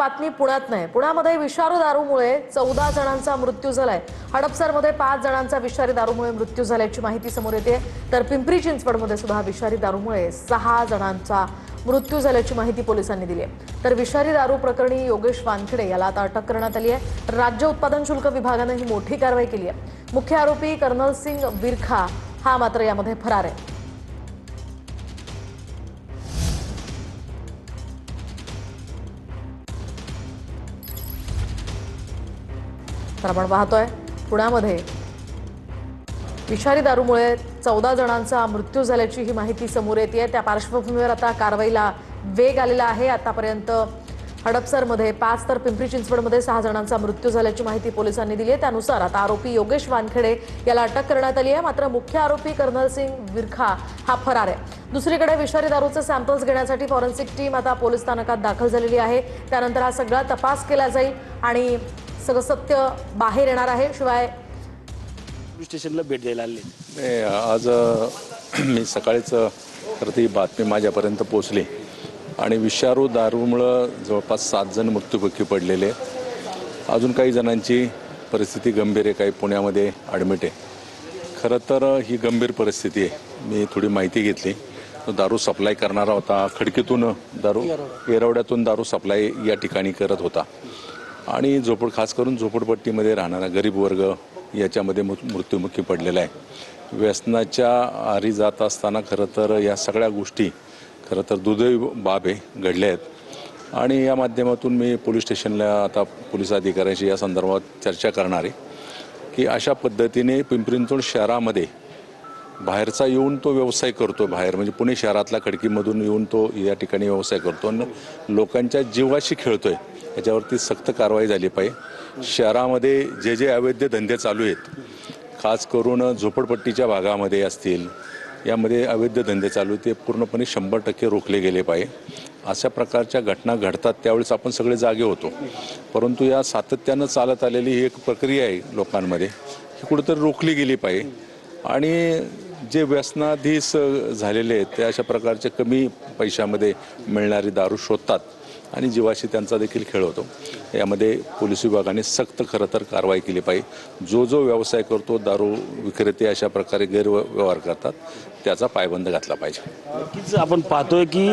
बातमी पुण्यात नाही। पुण्यामध्ये विषारी दारूमुळे 14 जणांचा मृत्यू झालाय। हडपसरमध्ये 5 जणांचा विषारी दारूमुळे मृत्यू झाल्याची माहिती समोर येते। तर पिंपरी चिंचवडमध्ये सुद्धा विषारी दारूमुळे 6 जणांचा मृत्यू झाल्याची माहिती पोलिसांनी दिली आहे। तर विषारी दारू प्रकरणी योगेश वानखेडे याला आता अटक करण्यात आली आहे। राज्य उत्पादन शुल्क विभागाने ही मोठी कारवाई केली आहे। मुख्य आरोपी कर्नल सिंग विरखा हा मात्र यामध्ये फरार आहे। तर आपण पाहतोय पुण्यामध्ये विषारी दारूमुळे 14 जणांचा मृत्यू झाल्याची ही माहिती समोर येते। त्या पार्श्वभूमीवर आता कारवाईला वेग आलेला आहे। आतापर्यंत हडपसरमध्ये 5 तर पिंपरी चिंचवडमध्ये 6 जणांचा मृत्यू झाल्याची माहिती पोलिसांनी दिली आहे। त्यानुसार आता आरोपी योगेश वानखेडे याला अटक करण्यात आली आहे। मात्र मुख्य आरोपी कर्नल सिंग विरखा हा फरार आहे। दुसरीकडे विषारी दारूचे सॅम्पल्स घेण्यासाठी फॉरेन्सिक टीम आता पोलीस स्थानकात दाखल झालेली आहे। त्यानंतर हा सगळा तपास केला जाईल आणि सगळं सत्य बाहेर येणार आहे। शिवाय पोलीस स्टेशनला भेट द्यायला आले। आज मी सकाळीच खरं ती बातमी माझ्यापर्यंत पोहोचली आणि विषारू दारूमुळं जवळपास 7 जण मृत्युमुखी पडलेले। अजून काही जणांची परिस्थिती गंभीर आहे, काही पुण्यामध्ये ॲडमिट आहे। खरं तर ही गंभीर परिस्थिती आहे। मी थोडी माहिती घेतली। तो दारू सप्लाय करणारा होता, खडकीतून दारू येरवड्यातून दारू सप्लाय या ठिकाणी करत होता आणि खास करून झोपडपट्टीमध्ये राहणारा गरीब वर्ग याच्यामध्ये मृत्युमुखी पडलेला आहे। व्यसनाच्या आहारी जात असताना खरं तर या सगळ्या गोष्टी खरं तर दुर्दैवी बाब आहे घडल्या आहेत आणि या माध्यमातून मी पोलीस स्टेशनला आता पोलीस अधिकाऱ्यांशी या संदर्भात चर्चा करणार आहे की अशा पद्धतीने पिंपरी चिंचवड शहरामध्ये बाहेरचा येऊन तो व्यवसाय करतो, बाहेर म्हणजे पुणे शहरातला खडकीमधून येऊन तो या ठिकाणी व्यवसाय करतो आणि लोकांच्या जीवाशी खेळतोय। याच्यावरती सक्त कारवाई झाली पाहिजे। शहरामध्ये जे जे अवैध धंदे चालू आहेत, खास करून झोपडपट्टीच्या भागामध्ये असतील, यामध्ये अवैध धंदे चालू ते पूर्णपणे 100% रोखले गेले पाहिजे। अशा प्रकारच्या घटना घडतात त्यावेळेस आपण सगळे जागे होतो, परंतु या सातत्यानं चालत आलेली ही एक प्रक्रिया आहे लोकांमध्ये, ही कुठेतरी रोखली गेली पाहिजे। आणि जे व्यसनाधीश झालेले आहेत ते अशा प्रकारचे कमी पैशामध्ये मिळणारी दारू शोधतात आणि जीवाशी त्यांचा देखील खेळ होतो। यामध्ये पोलीस विभागाने सक्त खरं तर कारवाई केली पाहिजे। जो व्यवसाय करतो, दारू विक्रेते अशा प्रकारे गैरव्यवहार करतात, त्याचा पायबंद घातला पाहिजे। नक्कीच आपण पाहतोय की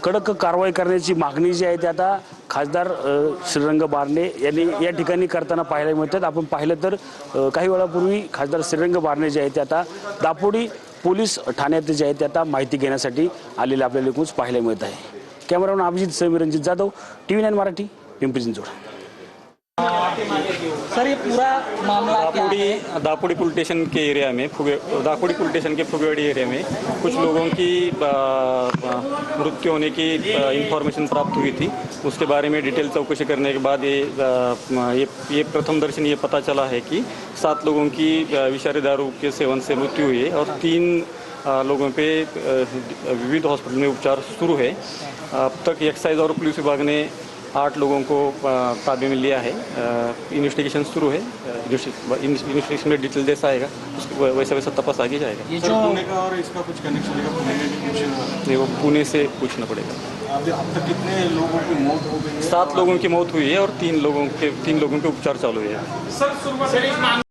कडक कारवाई करण्याची मागणी जी आहे ती आता खासदार श्रीरंग बारणे यांनी या ठिकाणी करताना पाहायला मिळतात। आपण पाहिलं तर काही वेळापूर्वी खासदार श्रीरंग बारणे जे आहेत ते आता दापोडी पोलीस ठाण्यात जे आहेत ते आता माहिती घेण्यासाठी आलेले आपल्याला एकूणच पाहायला मिळत आहे। Cameraman Abhijit Sameer Ranjit Jadhav, TV9 Marathi, Pimpri Chinchwad. Sir ये पूरा मामला दापोडी पुलिस स्टेशन के एरिया में दापोडी पुलिस स्टेशन के फुगेवाड़ी एरिया में कुछ लोगों की मृत्यु होने की इंफॉर्मेशन प्राप्त हुई थी। उसके बारे में डिटेल चौकसी करने के बाद ये प्रथम दर्शन ये पता चला है कि 7 लोगों की विषारी दारू के सेवन से मृत्यु हुई है और 3 लोगों पे विविध हॉस्पिटल में उपचार शुरू है। अब तक एक्साइज और पुलिस विभाग ने 8 लोगों को ताबे में लिया है। इन्वेस्टिगेशन शुरू है। इन्वेस्टिगेशन में डिटेल जैसा आएगा वैसा वैसा तपास आगे जाएगा। ये जो पुणे का और इसका कुछ कनेक्शन है, पुणे में भी कुछ नहीं, वो पुणे से पूछना पड़ेगा। अब तक कितने लोगों की मौत हो गई है? 7 लोगों की मौत हुई है और 3 लोगों के उपचार चालू है।